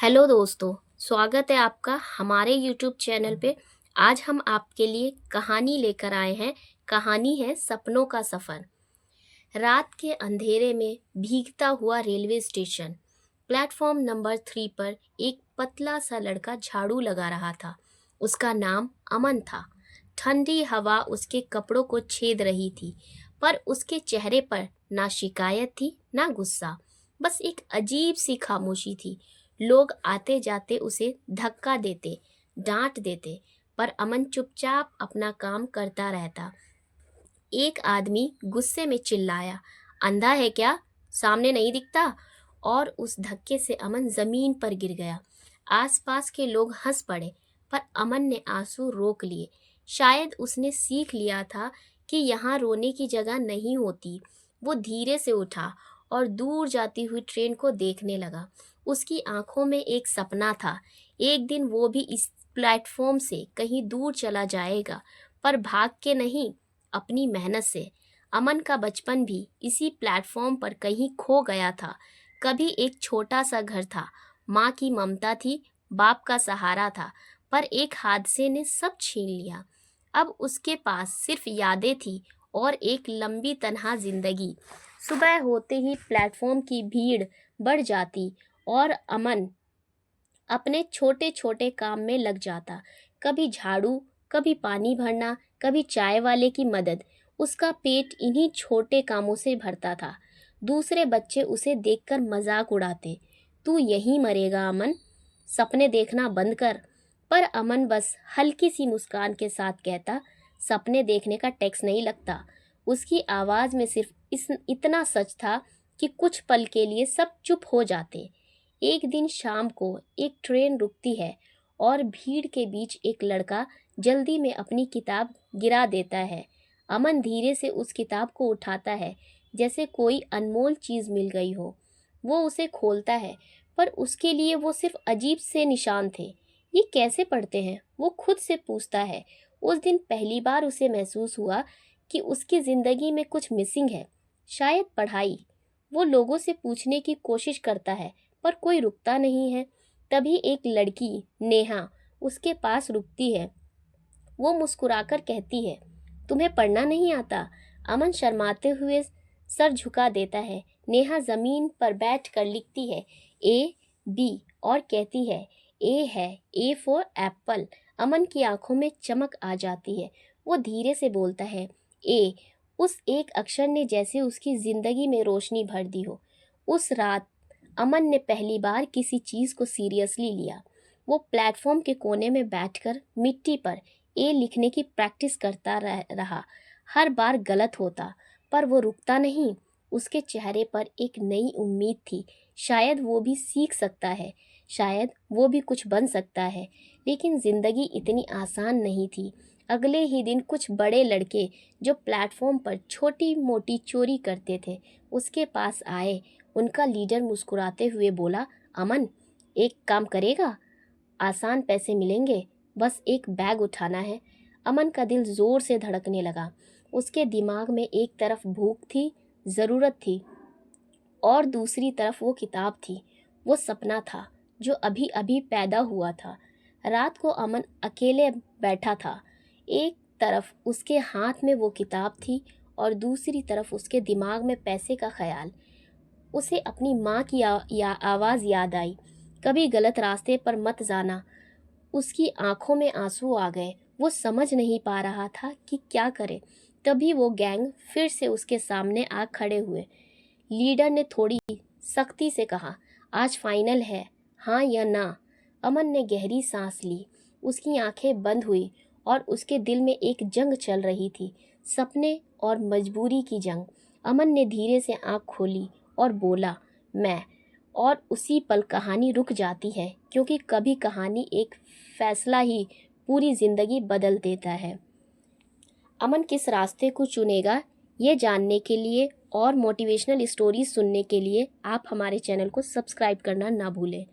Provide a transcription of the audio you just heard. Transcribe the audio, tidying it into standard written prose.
Hello दोस्तों, स्वागत है आपका हमारे YouTube चैनल पे। आज हम आपके लिए कहानी लेकर आए हैं। कहानी है सपनों का सफ़र। रात के अंधेरे में भीगता हुआ रेलवे स्टेशन प्लेटफॉर्म नंबर 3 पर एक पतला सा लड़का झाड़ू लगा रहा था। उसका नाम अमन था। ठंडी हवा उसके कपड़ों को छेद रही थी, पर उसके चेहरे पर ना शिकायत थी ना गुस्सा, बस एक अजीब सी खामोशी थी। लोग आते जाते उसे धक्का देते, डांट देते, पर अमन चुपचाप अपना काम करता रहता। एक आदमी गुस्से में चिल्लाया, अंधा है क्या, सामने नहीं दिखता? और उस धक्के से अमन जमीन पर गिर गया। आसपास के लोग हंस पड़े, पर अमन ने आंसू रोक लिए। शायद उसने सीख लिया था कि यहाँ रोने की जगह नहीं होती। वो धीरे से उठा और दूर जाती हुई ट्रेन को देखने लगा। उसकी आंखों में एक सपना था, एक दिन वो भी इस प्लेटफॉर्म से कहीं दूर चला जाएगा, पर भाग के नहीं, अपनी मेहनत से। अमन का बचपन भी इसी प्लेटफॉर्म पर कहीं खो गया था। कभी एक छोटा सा घर था, माँ की ममता थी, बाप का सहारा था, पर एक हादसे ने सब छीन लिया। अब उसके पास सिर्फ यादें थी और एक लंबी तन्हा जिंदगी। सुबह होते ही प्लेटफॉर्म की भीड़ बढ़ जाती और अमन अपने छोटे छोटे काम में लग जाता। कभी झाड़ू, कभी पानी भरना, कभी चाय वाले की मदद। उसका पेट इन्हीं छोटे कामों से भरता था। दूसरे बच्चे उसे देखकर मजाक उड़ाते, तू यहीं मरेगा अमन, सपने देखना बंद कर। पर अमन बस हल्की सी मुस्कान के साथ कहता, सपने देखने का टैक्स नहीं लगता। उसकी आवाज़ में सिर्फ इतना सच था कि कुछ पल के लिए सब चुप हो जाते। एक दिन शाम को एक ट्रेन रुकती है और भीड़ के बीच एक लड़का जल्दी में अपनी किताब गिरा देता है। अमन धीरे से उस किताब को उठाता है, जैसे कोई अनमोल चीज़ मिल गई हो। वो उसे खोलता है, पर उसके लिए वो सिर्फ अजीब से निशान थे। ये कैसे पढ़ते हैं, वो खुद से पूछता है। उस दिन पहली बार उसे महसूस हुआ कि उसकी ज़िंदगी में कुछ मिसिंग है, शायद पढ़ाई। वो लोगों से पूछने की कोशिश करता है, पर कोई रुकता नहीं है। तभी एक लड़की, नेहा, उसके पास रुकती है। वो मुस्कुराकर कहती है, तुम्हें पढ़ना नहीं आता? अमन शर्माते हुए सर झुका देता है। नेहा जमीन पर बैठकर लिखती है ए बी और कहती है, ए है, ए फॉर एप्पल। अमन की आंखों में चमक आ जाती है। वो धीरे से बोलता है, ए। उस एक अक्षर ने जैसे उसकी जिंदगी में रोशनी भर दी हो। उस रात अमन ने पहली बार किसी चीज़ को सीरियसली लिया। वो प्लेटफॉर्म के कोने में बैठकर मिट्टी पर ए लिखने की प्रैक्टिस करता रहा। हर बार गलत होता, पर वो रुकता नहीं। उसके चेहरे पर एक नई उम्मीद थी। शायद वो भी सीख सकता है, शायद वो भी कुछ बन सकता है। लेकिन ज़िंदगी इतनी आसान नहीं थी। अगले ही दिन कुछ बड़े लड़के जो प्लेटफॉर्म पर छोटी मोटी चोरी करते थे, उसके पास आए। उनका लीडर मुस्कुराते हुए बोला, अमन, एक काम करेगा? आसान पैसे मिलेंगे, बस एक बैग उठाना है। अमन का दिल जोर से धड़कने लगा। उसके दिमाग में एक तरफ भूख थी, ज़रूरत थी, और दूसरी तरफ वो किताब थी। वो सपना था जो अभी अभी पैदा हुआ था। रात को अमन अकेले बैठा था। एक तरफ उसके हाथ में वो किताब थी और दूसरी तरफ उसके दिमाग में पैसे का ख्याल। उसे अपनी माँ की आवाज़ याद आई, कभी गलत रास्ते पर मत जाना। उसकी आंखों में आंसू आ गए। वो समझ नहीं पा रहा था कि क्या करे। तभी वो गैंग फिर से उसके सामने आ खड़े हुए। लीडर ने थोड़ी सख्ती से कहा, आज फाइनल है, हाँ या ना? अमन ने गहरी सांस ली। उसकी आंखें बंद हुई और उसके दिल में एक जंग चल रही थी, सपने और मजबूरी की जंग। अमन ने धीरे से आंख खोली और बोला, मैं। और उसी पल कहानी रुक जाती है, क्योंकि कभी कहानी एक फैसला ही पूरी ज़िंदगी बदल देता है। अमन किस रास्ते को चुनेगा, ये जानने के लिए और मोटिवेशनल स्टोरीज सुनने के लिए आप हमारे चैनल को सब्सक्राइब करना ना भूलें।